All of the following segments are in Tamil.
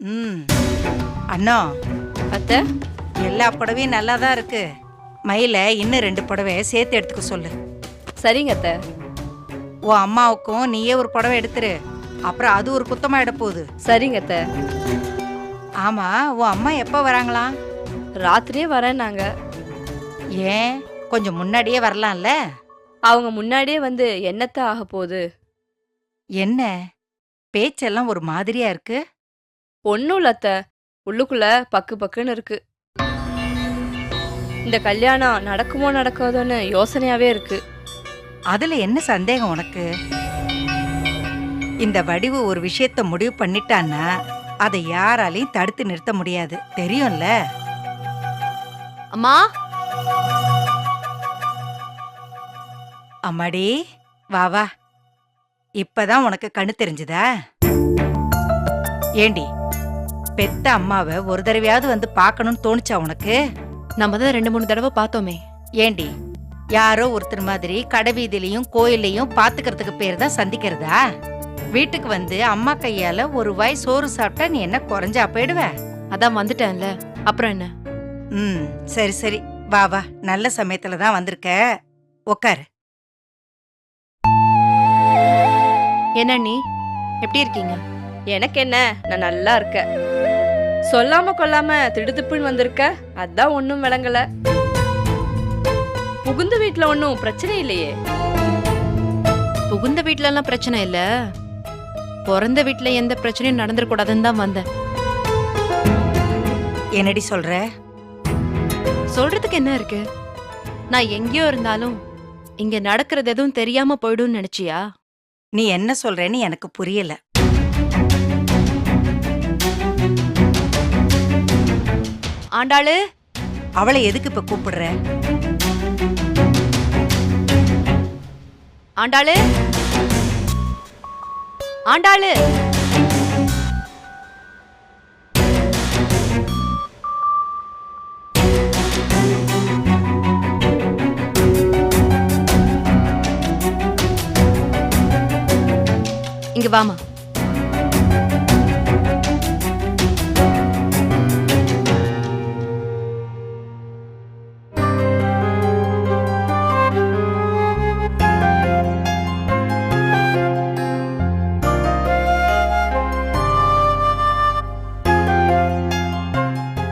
ம். அண்ணா, அத்தை. எல்லா புடவையும் நல்லா தான் இருக்கு. மயில இன்னும் 2 புடவை சேர்த்து எடுத்துக்க சொல்லு. சரிங்க அத்தை. உன் அம்மாவுக்கும் நீயே ஒரு புடவை எடுத்துரு. அப்புறம் அது ஒரு குத்தமா இட போகுது. சரிங்க அத்தை. ஆமா, உன் அம்மா எப்ப வராங்களாம்? ராத்திரியே வரேன்னாங்க. ஏன் கொஞ்சம் முன்னாடியே வரலாம்ல? அவங்க முன்னாடியே வந்து என்னத்த ஆக போகுது? என்ன பேச்செல்லாம் ஒரு மாதிரியா இருக்கு? ஒன்றும் இல்ல அத்தை. உள்ளுக்குள்ள பக்கு பக்குன்னு இருக்கு. இந்த கல்யாணம் நடக்குமோ நடக்காதோன்னு யோசனையாவே இருக்கு. அதுல என்ன சந்தேகம் உனக்கு? இந்த வடிவு ஒரு விஷயத்த முடிவு பண்ணிட்டான்னா அதை யாராலையும் தடுத்து நிறுத்த முடியாது, தெரியும்ல? அம்மா. அம்மாடி, வா வா. இப்பதான் உனக்கு கண்ணு தெரிஞ்சுதா? ஏண்டி, பெத்த அம்மாவை ஒரு தடவையாவது வந்து பார்க்கணும்னு தோணுச்சா உனக்கு? நம்ம தான் 2-3 தடவை பார்த்தோமே. ஏண்டி, யாரோ ஒருத்தர் மாதிரி கடைவீதியிலையும் கோயிலையும் பாத்துக்கிறதுக்கு பேர் தான் சந்திக்கிறதா? வீட்டுக்கு வந்து அம்மா கையால ஒரு வாய் சோறு சாப்பிட்டா நீ என்ன குறைஞ்சா போயிடுவ? அதான் வந்துட்டேன்ல, அப்புறம் என்ன? ம், சரி சரி, வா வா. நல்ல சமயத்துல தான் வந்திருக்க. உக்காரு. என்ன நீ எப்படி இருக்கீங்க? எனக்கு என்ன, நான் நல்லா இருக்கேன். சொல்லாம கொள்ளாம திடுதிப்புன்னு வந்திருக்க, அதான் ஒன்றும் விளங்கல. புகுந்த வீட்டுல ஒன்றும் பிரச்சனை இல்லையே? புகுந்த வீட்ல எல்லாம் பிரச்சனை இல்ல, பிறந்த வீட்ல எந்த பிரச்சனையும் நடந்துடக்கூடாதுன்னு தான் வந்தேன். என்னடி சொல்ற? சொல்றதுக்கு என்ன இருக்கு? நான் எங்கேயோ இருந்தாலும் இங்க நடக்கிறது எதுவும் தெரியாம போயிடும்னு நினைச்சியா? நீ என்ன சொல்றேன்னு எனக்கு புரியல. ஆண்டாளு. அவளை எதுக்கு இப்ப கூப்பிடுற? ஆண்டாளு. ஆண்டாளு. இங்க வாமா.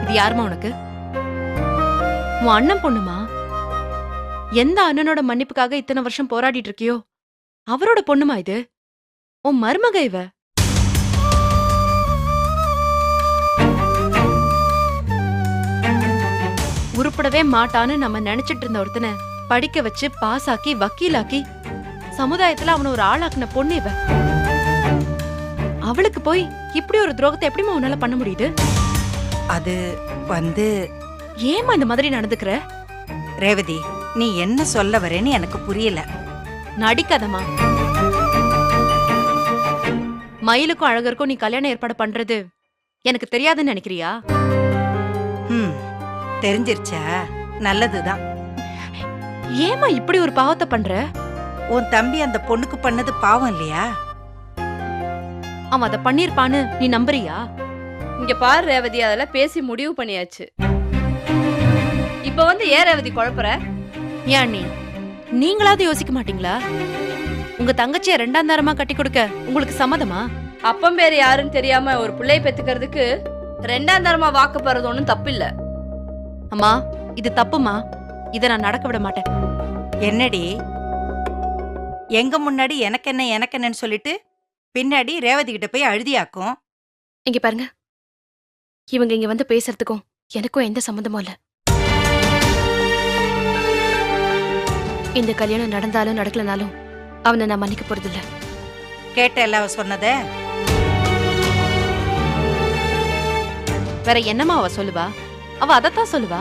இது யாருமா உனக்கு? உன் அண்ணன் பொண்ணுமா? எந்த அண்ணனோட மன்னிப்புக்காக இத்தனை வருஷம் போராடிட்டு இருக்கியோ அவரோட பொண்ணுமா இது? உன் மருமக இவ. உருப்படவே மாட்டான்னு நம்ம நினைச்சிட்டு இருந்த ஒருத்தனை படிக்க வச்சு பாஸ் ஆக்கி வக்கீலாக்கி சமுதாயத்துல அவனை ஒரு ஆளாக்குன பொண்ணு இவ. அவளுக்கு போய் இப்படி ஒரு துரோகத்தை எப்படிமா உன்னால பண்ண முடியுது? அது வந்து ஏமா இந்த மாதிரி நடந்துக்கிற? ரேவதி, நீ என்ன சொல்ல வரேன்னு எனக்கு புரியல. நடிக்காதம்மா. மயிலுக்கும் அழகருக்கும் நீ கல்யாணம் ஏற்பாடு பண்றது எனக்கு தெரியாதுன்னு நினைக்கிறியா? ம், தெரிஞ்சிருச்சா? நல்லதுதான். ஏமா இப்படி ஒரு பாவத்தை பண்ற? உன் தம்பி அந்த பொண்ணுக்கு பண்ணது பாவம் இல்லையா? அவன் அதை பண்ணிருப்பான்னு நீ நம்புறியா? இங்க பாரு ரேவதி, அதெல்லாம் பேசி முடிவு பண்ணியாச்சு. இப்ப வந்து ஏன் ரேவதி குழப்பற? ஏன் நீங்களாவது யோசிக்க மாட்டீங்களா? உங்க தங்கச்சிய 2ஆம் தரமா கட்டி கொடுக்க உங்களுக்கு சம்மதமா? அப்பம் பேரு யாருன்னு தெரியாம ஒரு பிள்ளைய பெத்துக்கிறதுக்கு 2ஆம் தரமா வாக்கு போறது ஒன்றும் தப்பு இல்ல. அம்மா, இது தப்புமா. இதை நான் நடக்க விட மாட்டேன். என்னடி, எங்க முன்னாடி எனக்கு என்னன்னு சொல்லிட்டு பின்னாடி ரேவதி கிட்ட போய் அழுதியாக்கும். இங்க பாருங்க, இவங்க இங்க வந்து பேசுறதுக்கும் எனக்கும் எந்த சம்மந்தமும் இல்ல. இந்த கல்யாணம் நடந்தாலும் நடக்கலனாலும் அவனை நான் மன்னிக்க போறதில்ல. கேட்டல அவ சொன்னத? வேற என்னமா அவ சொல்லுவா? அவ அதத்தான் சொல்லுவா.